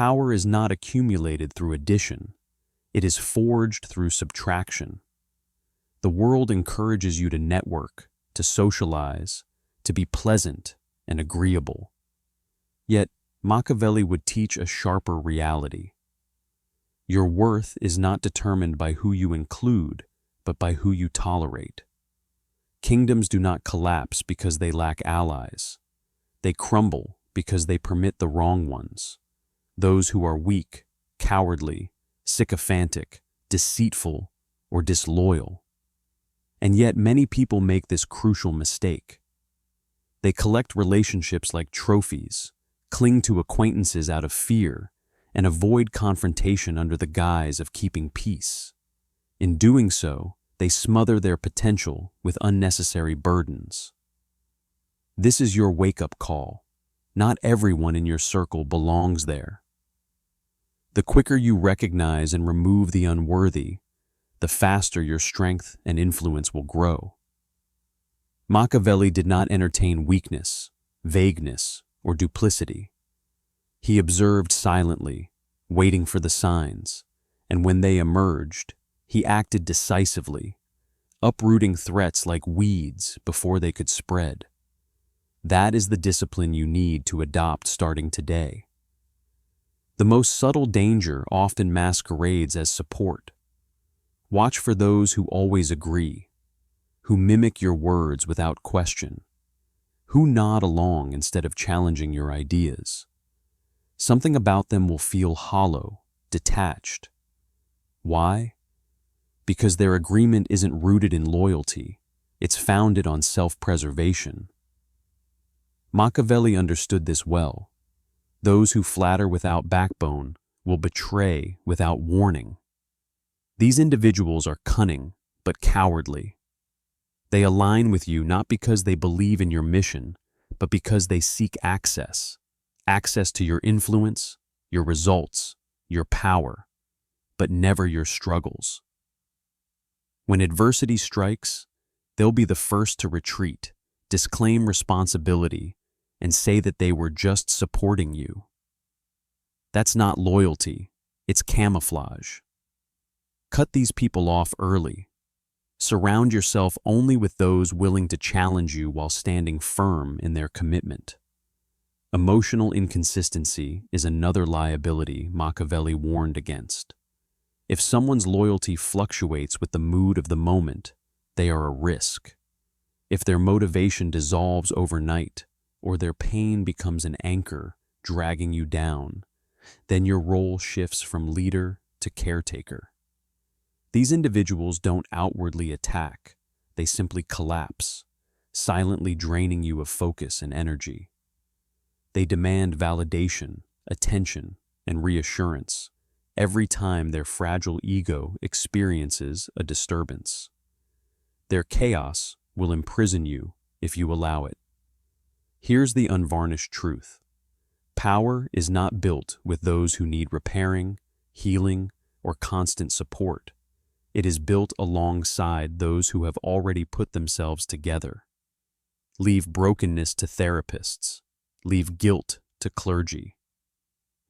power is not accumulated through addition. It is forged through subtraction. The world encourages you to network, to socialize, to be pleasant and agreeable. Yet, Machiavelli would teach a sharper reality. Your worth is not determined by who you include, but by who you tolerate. Kingdoms do not collapse because they lack allies. They crumble because they permit the wrong ones, those who are weak, cowardly, sycophantic, deceitful, or disloyal. And yet many people make this crucial mistake. They collect relationships like trophies, cling to acquaintances out of fear, and avoid confrontation under the guise of keeping peace. In doing so, they smother their potential with unnecessary burdens. This is your wake-up call. Not everyone in your circle belongs there. The quicker you recognize and remove the unworthy, the faster your strength and influence will grow. Machiavelli did not entertain weakness, vagueness, or duplicity. He observed silently, waiting for the signs, and when they emerged, he acted decisively, uprooting threats like weeds before they could spread. That is the discipline you need to adopt starting today. The most subtle danger often masquerades as support. Watch for those who always agree, who mimic your words without question, who nod along instead of challenging your ideas. Something about them will feel hollow, detached. Why? Because their agreement isn't rooted in loyalty, it's founded on self-preservation. Machiavelli understood this well. Those who flatter without backbone will betray without warning. These individuals are cunning, but cowardly. They align with you not because they believe in your mission, but because they seek access to your influence, your results, your power, but never your struggles. When adversity strikes, they'll be the first to retreat, disclaim responsibility, and say that they were just supporting you. That's not loyalty, it's camouflage. Cut these people off early. Surround yourself only with those willing to challenge you while standing firm in their commitment. Emotional inconsistency is another liability Machiavelli warned against. If someone's loyalty fluctuates with the mood of the moment, they are a risk. If their motivation dissolves overnight, or their pain becomes an anchor dragging you down, then your role shifts from leader to caretaker. These individuals don't outwardly attack, they simply collapse, silently draining you of focus and energy. They demand validation, attention, and reassurance every time their fragile ego experiences a disturbance. Their chaos will imprison you if you allow it. Here's the unvarnished truth. Power is not built with those who need repairing, healing, or constant support. It is built alongside those who have already put themselves together. Leave brokenness to therapists. Leave guilt to clergy.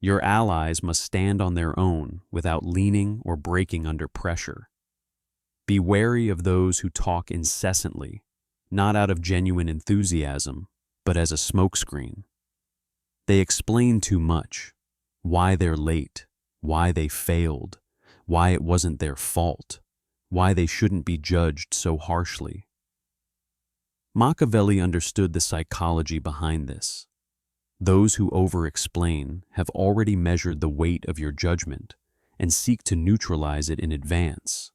Your allies must stand on their own without leaning or breaking under pressure. Be wary of those who talk incessantly, not out of genuine enthusiasm, but as a smokescreen. They explain too much, why they're late, why they failed, why it wasn't their fault, why they shouldn't be judged so harshly. Machiavelli understood the psychology behind this. Those who over-explain have already measured the weight of your judgment and seek to neutralize it in advance.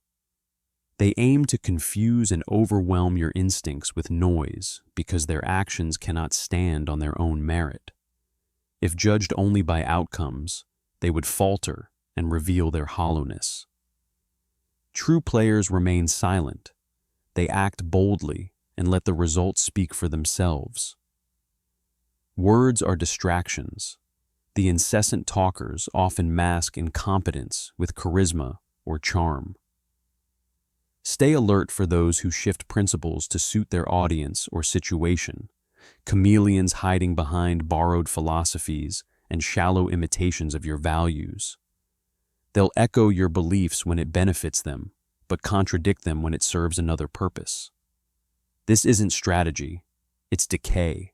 They aim to confuse and overwhelm your instincts with noise because their actions cannot stand on their own merit. If judged only by outcomes, they would falter and reveal their hollowness. True players remain silent. They act boldly and let the results speak for themselves. Words are distractions. The incessant talkers often mask incompetence with charisma or charm. Stay alert for those who shift principles to suit their audience or situation, chameleons hiding behind borrowed philosophies and shallow imitations of your values. They'll echo your beliefs when it benefits them, but contradict them when it serves another purpose. This isn't strategy, it's decay.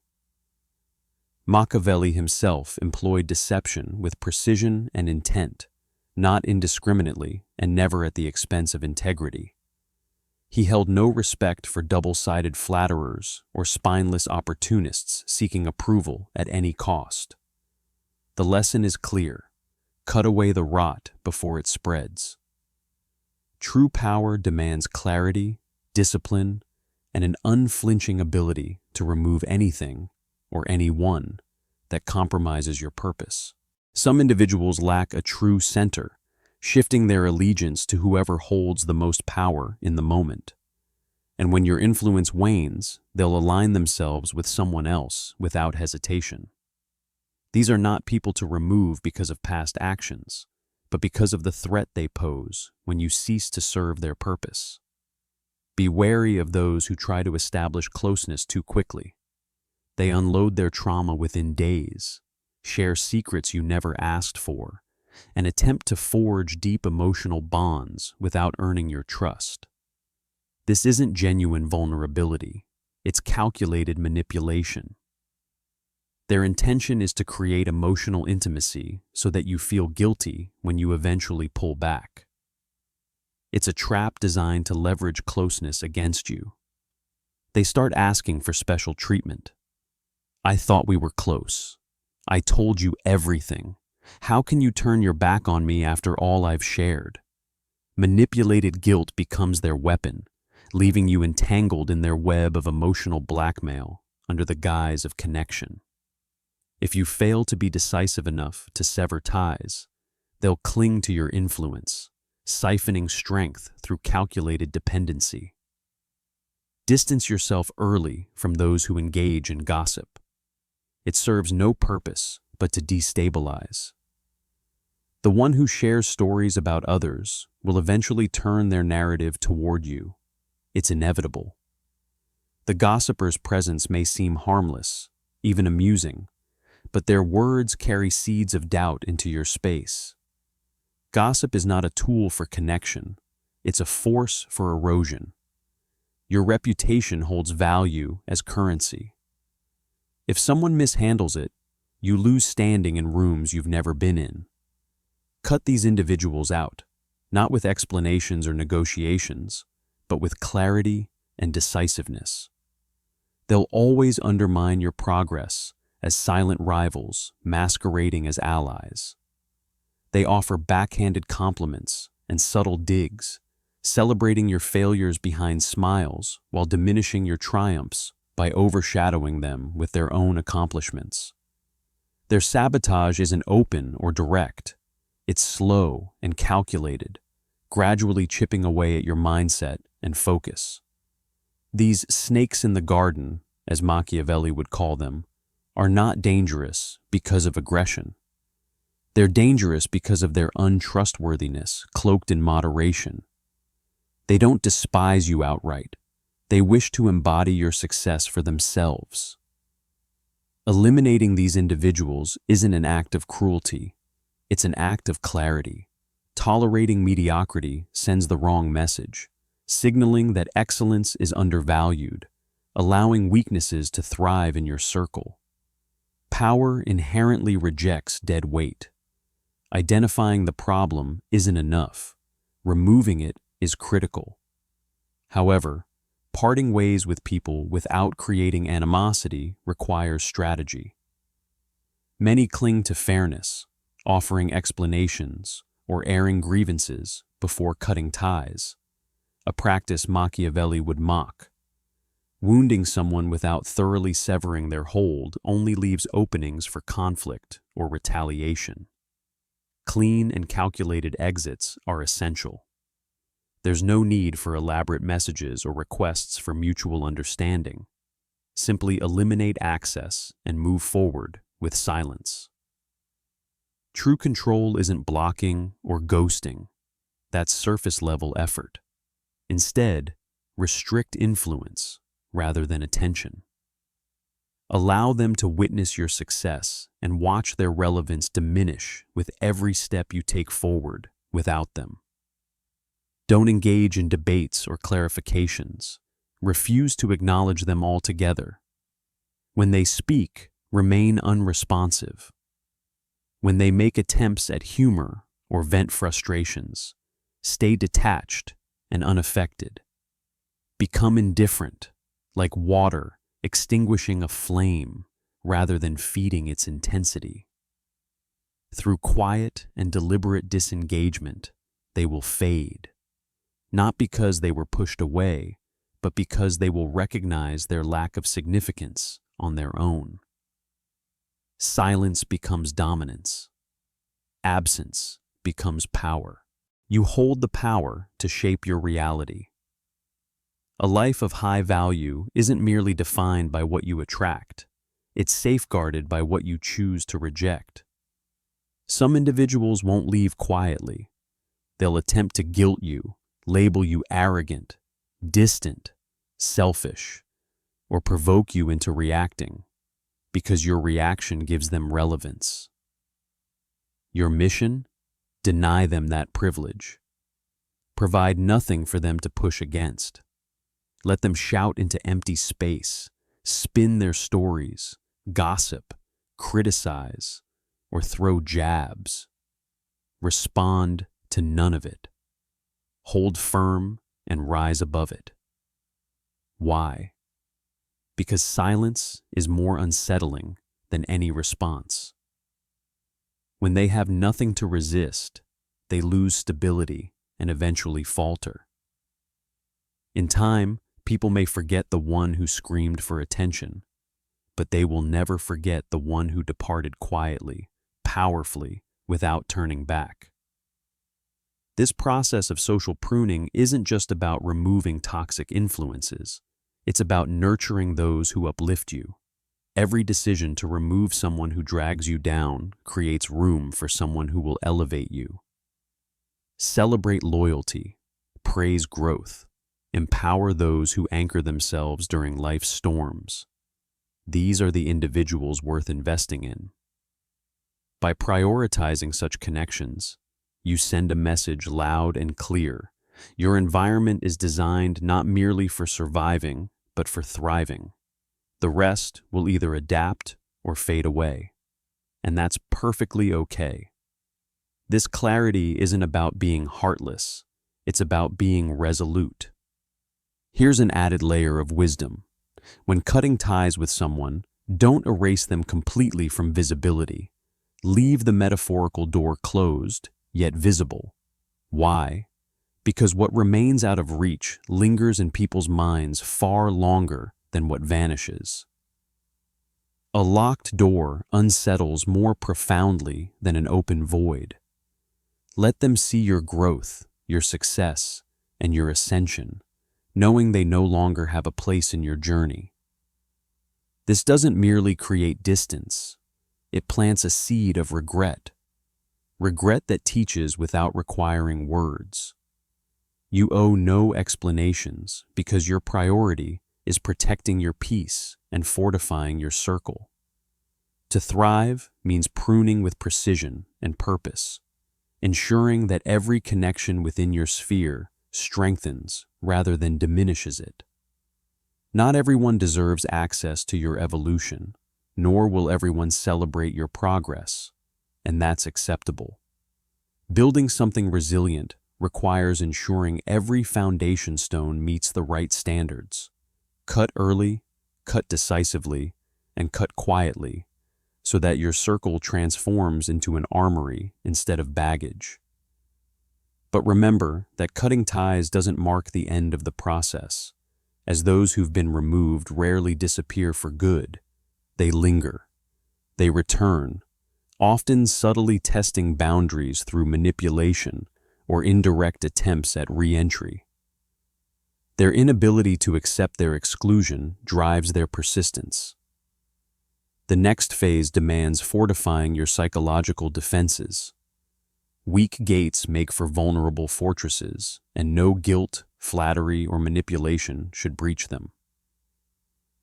Machiavelli himself employed deception with precision and intent, not indiscriminately and never at the expense of integrity. He held no respect for double-sided flatterers or spineless opportunists seeking approval at any cost. The lesson is clear: cut away the rot before it spreads. True power demands clarity, discipline, and an unflinching ability to remove anything or anyone that compromises your purpose. Some individuals lack a true center, shifting their allegiance to whoever holds the most power in the moment. And when your influence wanes, they'll align themselves with someone else without hesitation. These are not people to remove because of past actions, but because of the threat they pose when you cease to serve their purpose. Be wary of those who try to establish closeness too quickly. They unload their trauma within days, share secrets you never asked for, and attempt to forge deep emotional bonds without earning your trust. This isn't genuine vulnerability, it's calculated manipulation. Their intention is to create emotional intimacy so that you feel guilty when you eventually pull back. It's a trap designed to leverage closeness against you. They start asking for special treatment. I thought we were close. I told you everything. How can you turn your back on me after all I've shared? Manipulated guilt becomes their weapon, leaving you entangled in their web of emotional blackmail under the guise of connection. If you fail to be decisive enough to sever ties, they'll cling to your influence, siphoning strength through calculated dependency. Distance yourself early from those who engage in gossip. It serves no purpose but to destabilize. The one who shares stories about others will eventually turn their narrative toward you. It's inevitable. The gossiper's presence may seem harmless, even amusing, but their words carry seeds of doubt into your space. Gossip is not a tool for connection, it's a force for erosion. Your reputation holds value as currency. If someone mishandles it, you lose standing in rooms you've never been in. Cut these individuals out, not with explanations or negotiations, but with clarity and decisiveness. They'll always undermine your progress as silent rivals masquerading as allies. They offer backhanded compliments and subtle digs, celebrating your failures behind smiles while diminishing your triumphs by overshadowing them with their own accomplishments. Their sabotage isn't open or direct. It's slow and calculated, gradually chipping away at your mindset and focus. These snakes in the garden, as Machiavelli would call them, are not dangerous because of aggression. They're dangerous because of their untrustworthiness cloaked in moderation. They don't despise you outright. They wish to embody your success for themselves. Eliminating these individuals isn't an act of cruelty. It's an act of clarity. Tolerating mediocrity sends the wrong message, signaling that excellence is undervalued, allowing weaknesses to thrive in your circle. Power inherently rejects dead weight. Identifying the problem isn't enough. Removing it is critical. However, parting ways with people without creating animosity requires strategy. Many cling to fairness, offering explanations or airing grievances before cutting ties, a practice Machiavelli would mock. Wounding someone without thoroughly severing their hold only leaves openings for conflict or retaliation. Clean and calculated exits are essential. There's no need for elaborate messages or requests for mutual understanding. Simply eliminate access and move forward with silence. True control isn't blocking or ghosting. That's surface-level effort. Instead, restrict influence rather than attention. Allow them to witness your success and watch their relevance diminish with every step you take forward without them. Don't engage in debates or clarifications. Refuse to acknowledge them altogether. When they speak, remain unresponsive. When they make attempts at humor or vent frustrations, stay detached and unaffected. Become indifferent, like water extinguishing a flame rather than feeding its intensity. Through quiet and deliberate disengagement, they will fade, not because they were pushed away, but because they will recognize their lack of significance on their own. Silence becomes dominance. Absence becomes power. You hold the power to shape your reality. A life of high value isn't merely defined by what you attract. It's safeguarded by what you choose to reject. Some individuals won't leave quietly. They'll attempt to guilt you, label you arrogant, distant, selfish, or provoke you into reacting, because your reaction gives them relevance. Your mission? Deny them that privilege. Provide nothing for them to push against. Let them shout into empty space, spin their stories, gossip, criticize, or throw jabs. Respond to none of it. Hold firm and rise above it. Why? Because silence is more unsettling than any response. When they have nothing to resist, they lose stability and eventually falter. In time, people may forget the one who screamed for attention, but they will never forget the one who departed quietly, powerfully, without turning back. This process of social pruning isn't just about removing toxic influences. It's about nurturing those who uplift you. Every decision to remove someone who drags you down creates room for someone who will elevate you. Celebrate loyalty, praise growth, empower those who anchor themselves during life's storms. These are the individuals worth investing in. By prioritizing such connections, you send a message loud and clear. Your environment is designed not merely for surviving, but for thriving. The rest will either adapt or fade away, and that's perfectly okay. This clarity isn't about being heartless, it's about being resolute. Here's an added layer of wisdom. When cutting ties with someone, don't erase them completely from visibility. Leave the metaphorical door closed, yet visible. Why? Because what remains out of reach lingers in people's minds far longer than what vanishes. A locked door unsettles more profoundly than an open void. Let them see your growth, your success, and your ascension, knowing they no longer have a place in your journey. This doesn't merely create distance, it plants a seed of regret. Regret that teaches without requiring words. You owe no explanations because your priority is protecting your peace and fortifying your circle. To thrive means pruning with precision and purpose, ensuring that every connection within your sphere strengthens rather than diminishes it. Not everyone deserves access to your evolution, nor will everyone celebrate your progress, and that's acceptable. Building something resilient requires ensuring every foundation stone meets the right standards. Cut early, cut decisively, and cut quietly, so that your circle transforms into an armory instead of baggage. But remember that cutting ties doesn't mark the end of the process, as those who've been removed rarely disappear for good. They linger. They return, often subtly testing boundaries through manipulation or indirect attempts at re-entry. Their inability to accept their exclusion drives their persistence. The next phase demands fortifying your psychological defenses. Weak gates make for vulnerable fortresses, and no guilt, flattery, or manipulation should breach them.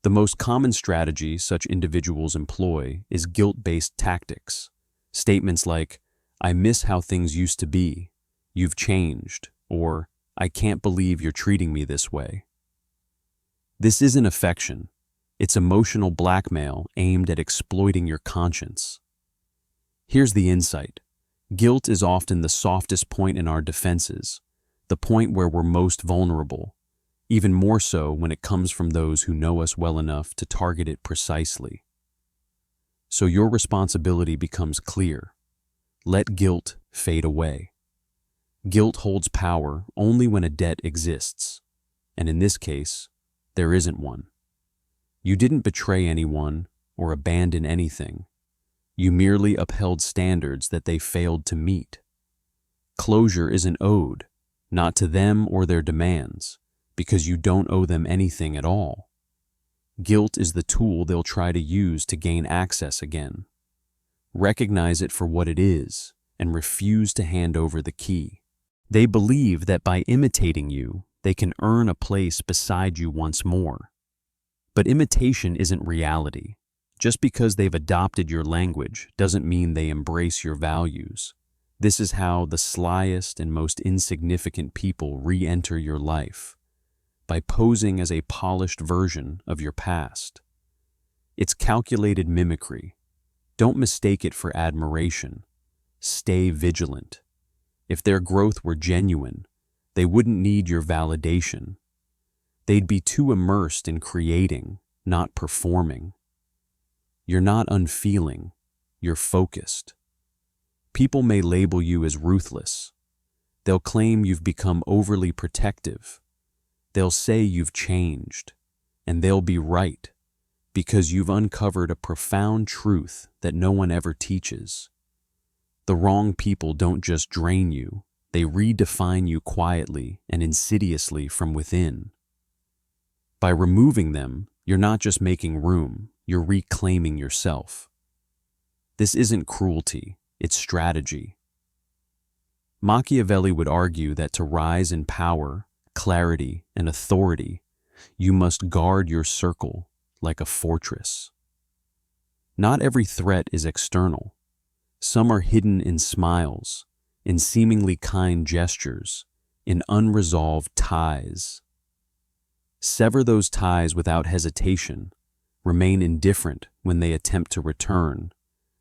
The most common strategy such individuals employ is guilt-based tactics. Statements like, "I miss how things used to be," "You've changed," or "I can't believe you're treating me this way." This isn't affection. It's emotional blackmail aimed at exploiting your conscience. Here's the insight. Guilt is often the softest point in our defenses, the point where we're most vulnerable, even more so when it comes from those who know us well enough to target it precisely. So your responsibility becomes clear. Let guilt fade away. Guilt holds power only when a debt exists, and in this case, there isn't one. You didn't betray anyone or abandon anything. You merely upheld standards that they failed to meet. Closure isn't owed, not to them or their demands, because you don't owe them anything at all. Guilt is the tool they'll try to use to gain access again. Recognize it for what it is and refuse to hand over the key. They believe that by imitating you, they can earn a place beside you once more. But imitation isn't reality. Just because they've adopted your language doesn't mean they embrace your values. This is how the slyest and most insignificant people re-enter your life, by posing as a polished version of your past. It's calculated mimicry. Don't mistake it for admiration. Stay vigilant. If their growth were genuine, they wouldn't need your validation. They'd be too immersed in creating, not performing. You're not unfeeling, you're focused. People may label you as ruthless. They'll claim you've become overly protective. They'll say you've changed, and they'll be right, because you've uncovered a profound truth that no one ever teaches. The wrong people don't just drain you, they redefine you quietly and insidiously from within. By removing them, you're not just making room, you're reclaiming yourself. This isn't cruelty, it's strategy. Machiavelli would argue that to rise in power, clarity, and authority, you must guard your circle like a fortress. Not every threat is external. Some are hidden in smiles, in seemingly kind gestures, in unresolved ties. Sever those ties without hesitation, remain indifferent when they attempt to return,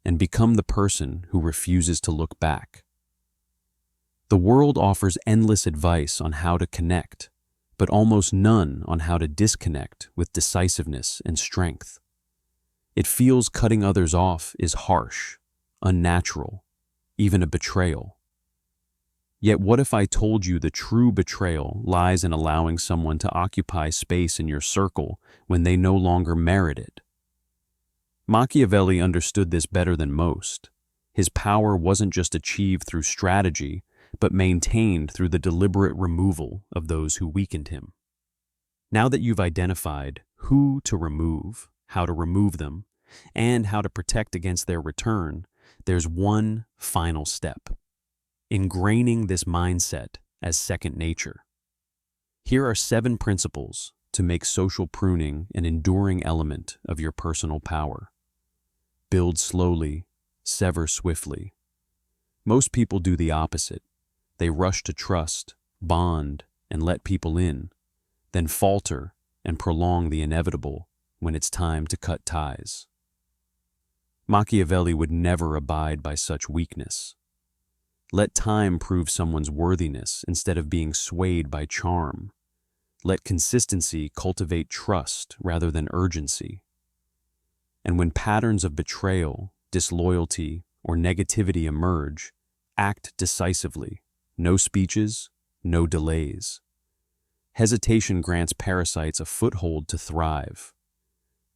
and become the person who refuses to look back. The world offers endless advice on how to connect, but almost none on how to disconnect with decisiveness and strength. It feels cutting others off is harsh, unnatural, even a betrayal. Yet what if I told you the true betrayal lies in allowing someone to occupy space in your circle when they no longer merit it? Machiavelli understood this better than most. His power wasn't just achieved through strategy, but maintained through the deliberate removal of those who weakened him. Now that you've identified who to remove, how to remove them, and how to protect against their return, there's one final step: ingraining this mindset as second nature. Here are 7 principles to make social pruning an enduring element of your personal power. Build slowly, sever swiftly. Most people do the opposite. They rush to trust, bond, and let people in, then falter and prolong the inevitable when it's time to cut ties. Machiavelli would never abide by such weakness. Let time prove someone's worthiness instead of being swayed by charm. Let consistency cultivate trust rather than urgency. And when patterns of betrayal, disloyalty, or negativity emerge, act decisively. No speeches, no delays. Hesitation grants parasites a foothold to thrive.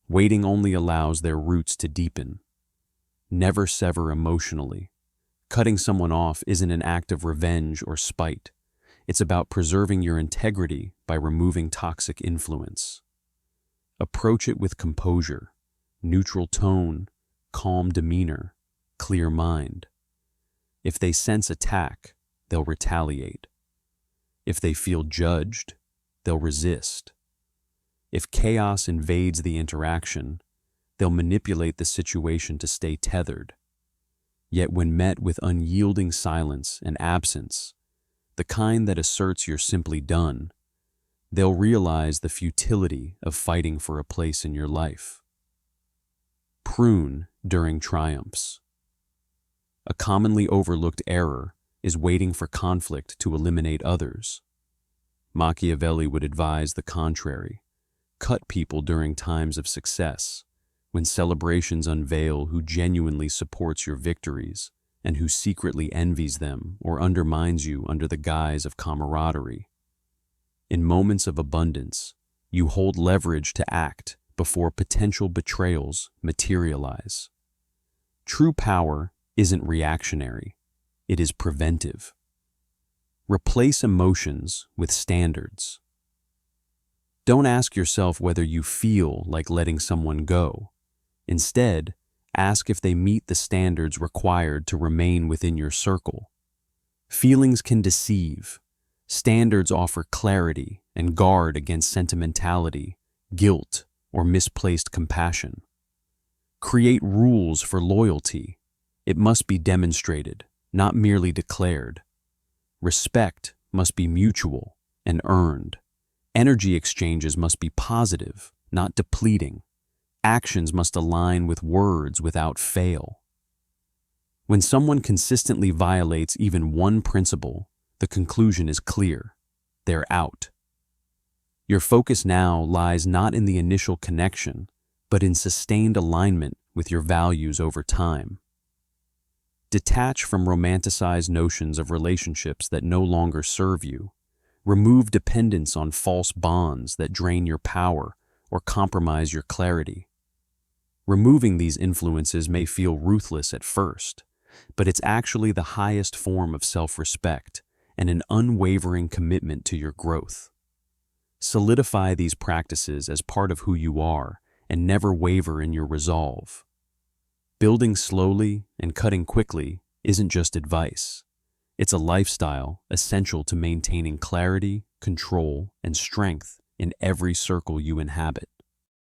Waiting only allows their roots to deepen. Never sever emotionally. Cutting someone off isn't an act of revenge or spite. It's about preserving your integrity by removing toxic influence. Approach it with composure, neutral tone, calm demeanor, clear mind. If they sense attack, they'll retaliate. If they feel judged, they'll resist. If chaos invades the interaction, they'll manipulate the situation to stay tethered. Yet when met with unyielding silence and absence, the kind that asserts you're simply done, they'll realize the futility of fighting for a place in your life. Prune during triumphs. A commonly overlooked error is waiting for conflict to eliminate others. Machiavelli would advise the contrary. Cut people during times of success, when celebrations unveil who genuinely supports your victories and who secretly envies them or undermines you under the guise of camaraderie. In moments of abundance, you hold leverage to act before potential betrayals materialize. True power isn't reactionary, it is preventive. Replace emotions with standards. Don't ask yourself whether you feel like letting someone go. Instead, ask if they meet the standards required to remain within your circle. Feelings can deceive. Standards offer clarity and guard against sentimentality, guilt, or misplaced compassion. Create rules for loyalty. It must be demonstrated, not merely declared. Respect must be mutual and earned. Energy exchanges must be positive, not depleting. Actions must align with words without fail. When someone consistently violates even one principle, the conclusion is clear. They're out. Your focus now lies not in the initial connection, but in sustained alignment with your values over time. Detach from romanticized notions of relationships that no longer serve you. Remove dependence on false bonds that drain your power or compromise your clarity. Removing these influences may feel ruthless at first, but it's actually the highest form of self-respect and an unwavering commitment to your growth. Solidify these practices as part of who you are and never waver in your resolve. Building slowly and cutting quickly isn't just advice. It's a lifestyle essential to maintaining clarity, control, and strength in every circle you inhabit.